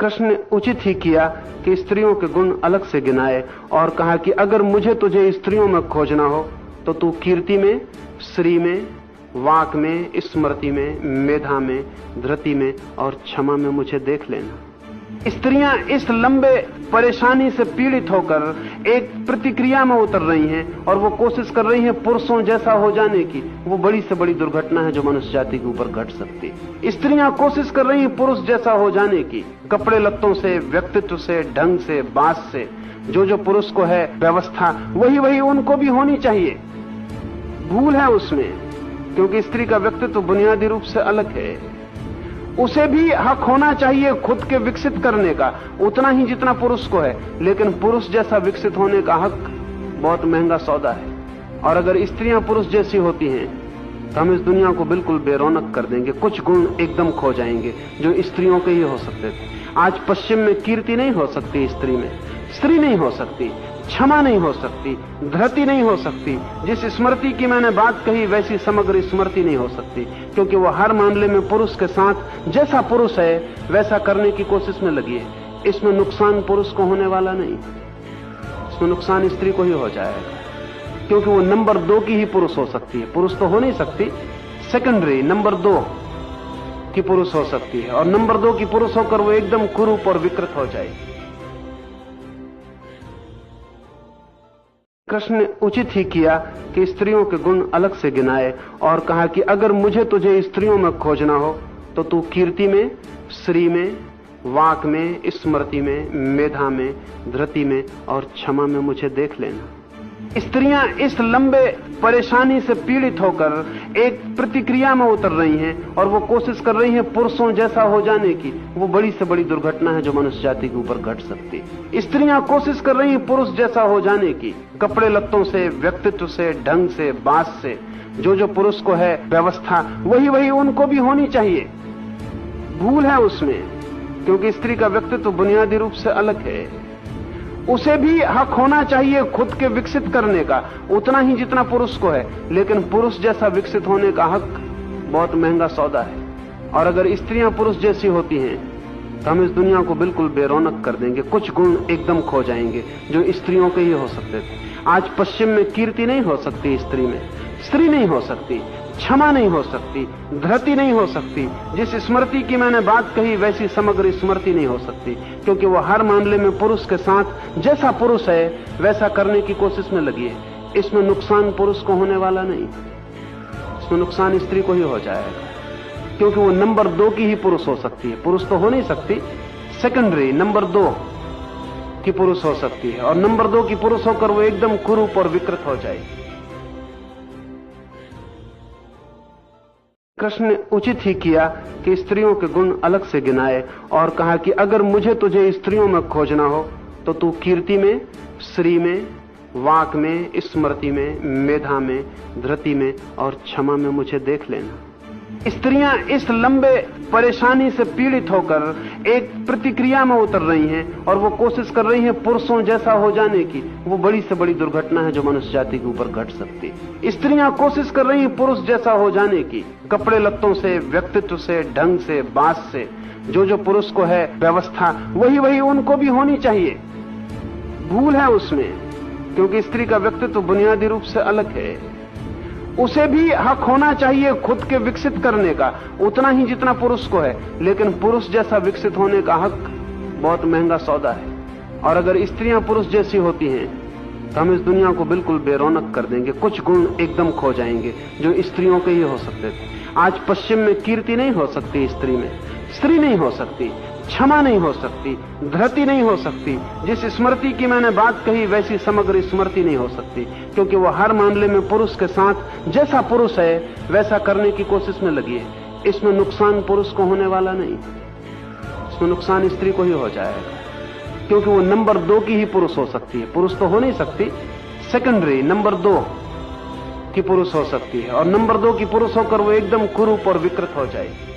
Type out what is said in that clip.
कृष्ण ने उचित ही किया कि स्त्रियों के गुण अलग से गिनाए और कहा कि अगर मुझे तुझे स्त्रियों में खोजना हो तो तू कीर्ति में, श्री में, वाक में, स्मृति में, मेधा में, धृति में और क्षमा में मुझे देख लेना। स्त्रियां इस लंबे परेशानी से पीड़ित होकर एक प्रतिक्रिया में उतर रही हैं और वो कोशिश कर रही हैं पुरुषों जैसा हो जाने की। वो बड़ी से बड़ी दुर्घटना है जो मनुष्य जाति के ऊपर घट सकती है। स्त्रियां कोशिश कर रही हैं पुरुष जैसा हो जाने की, कपड़े लत्तों से, व्यक्तित्व से, ढंग से, बात से। जो पुरुष को है व्यवस्था, वही उनको भी होनी चाहिए। भूल है उसमें, क्योंकि स्त्री का व्यक्तित्व बुनियादी रूप से अलग है। उसे भी हक होना चाहिए खुद के विकसित करने का, उतना ही जितना पुरुष को है। लेकिन पुरुष जैसा विकसित होने का हक बहुत महंगा सौदा है। और अगर स्त्रियां पुरुष जैसी होती हैं तो हम इस दुनिया को बिल्कुल बेरौनक कर देंगे। कुछ गुण एकदम खो जाएंगे जो स्त्रियों के ही हो सकते थे। आज पश्चिम में कीर्ति नहीं हो सकती, स्त्री में स्त्री नहीं हो सकती, क्षमा नहीं हो सकती, धृति नहीं हो सकती। जिस स्मृति की मैंने बात कही वैसी समग्र स्मृति नहीं हो सकती, क्योंकि वो हर मामले में पुरुष के साथ जैसा पुरुष है वैसा करने की कोशिश में लगी है। इसमें नुकसान पुरुष को होने वाला नहीं, इसमें नुकसान स्त्री को ही हो जाएगा, क्योंकि वो नंबर 2 की ही पुरुष हो सकती है। पुरुष तो हो नहीं सकती, सेकेंडरी नंबर 2 की पुरुष हो सकती है, और नंबर 2 की पुरुष होकर वो एकदम कुरूप और विकृत हो जाएगी। कृष्ण ने उचित ही किया कि स्त्रियों के गुण अलग से गिनाए और कहा कि अगर मुझे तुझे स्त्रियों में खोजना हो तो तू कीर्ति में, श्री में, वाक में, स्मृति में, मेधा में, धृति में और क्षमा में मुझे देख लेना। स्त्रियां इस लंबे परेशानी से पीड़ित होकर एक प्रतिक्रिया में उतर रही हैं और वो कोशिश कर रही हैं पुरुषों जैसा हो जाने की। वो बड़ी से बड़ी दुर्घटना है जो मनुष्य जाति के ऊपर घट सकती है। स्त्रियां कोशिश कर रही हैं पुरुष जैसा हो जाने की, कपड़े लत्तों से, व्यक्तित्व से, ढंग से, बात से। जो पुरुष को है व्यवस्था, वही उनको भी होनी चाहिए। भूल है उसमें, क्योंकि स्त्री का व्यक्तित्व बुनियादी रूप से अलग है। उसे भी हक होना चाहिए खुद के विकसित करने का, उतना ही जितना पुरुष को है। लेकिन पुरुष जैसा विकसित होने का हक बहुत महंगा सौदा है। और अगर स्त्रियां पुरुष जैसी होती हैं तो हम इस दुनिया को बिल्कुल बेरौनक कर देंगे। कुछ गुण एकदम खो जाएंगे जो स्त्रियों के ही हो सकते थे। आज पश्चिम में कीर्ति नहीं हो सकती, स्त्री में स्त्री नहीं हो सकती, क्षमा नहीं हो सकती, धृति नहीं हो सकती। जिस स्मृति की मैंने बात कही वैसी समग्र स्मृति नहीं हो सकती, क्योंकि वो हर मामले में पुरुष के साथ जैसा पुरुष है वैसा करने की कोशिश में लगी है। इसमें नुकसान पुरुष को होने वाला नहीं, इसमें नुकसान स्त्री को ही हो जाएगा, क्योंकि वो नंबर 2 की ही पुरुष हो सकती है। पुरुष तो हो नहीं सकती, सेकेंडरी नंबर 2 की पुरुष हो सकती है, और नंबर 2 की पुरुष होकर वो एकदम कुरूप और विकृत हो जाएगी। कृष्ण ने उचित ही किया कि स्त्रियों के गुण अलग से गिनाए और कहा कि अगर मुझे तुझे स्त्रियों में खोजना हो तो तू कीर्ति में, श्री में, वाक में, स्मृति में, मेधा में, धृति में और क्षमा में मुझे देख लेना। स्त्रियां इस लंबे परेशानी से पीड़ित होकर एक प्रतिक्रिया में उतर रही हैं और वो कोशिश कर रही हैं पुरुषों जैसा हो जाने की। वो बड़ी से बड़ी दुर्घटना है जो मनुष्य जाति के ऊपर घट सकती है। स्त्रियां कोशिश कर रही हैं पुरुष जैसा हो जाने की, कपड़े लत्तों से, व्यक्तित्व से, ढंग से, बात से। जो पुरुष को है व्यवस्था, वही उनको भी होनी चाहिए। भूल है उसमें, क्योंकि स्त्री का व्यक्तित्व बुनियादी रूप से अलग है। उसे भी हक होना चाहिए खुद के विकसित करने का, उतना ही जितना पुरुष को है। लेकिन पुरुष जैसा विकसित होने का हक बहुत महंगा सौदा है। और अगर स्त्रियां पुरुष जैसी होती हैं तो हम इस दुनिया को बिल्कुल बेरौनक कर देंगे। कुछ गुण एकदम खो जाएंगे जो स्त्रियों के ही हो सकते थे। आज पश्चिम में कीर्ति नहीं हो सकती, स्त्री में स्त्री नहीं हो सकती, क्षमा नहीं हो सकती, धृति नहीं हो सकती। जिस स्मृति की मैंने बात कही वैसी समग्र स्मृति नहीं हो सकती, क्योंकि वो हर मामले में पुरुष के साथ जैसा पुरुष है वैसा करने की कोशिश में लगी है। इसमें नुकसान पुरुष को होने वाला नहीं, इसमें नुकसान स्त्री को ही हो जाएगा, क्योंकि वो नंबर 2 की ही पुरुष हो सकती है। पुरुष तो हो नहीं सकती, सेकेंडरी नंबर 2 की पुरुष हो सकती है, और नंबर 2 की पुरुष होकर वो एकदम कुरूप और विकृत हो जाएगी।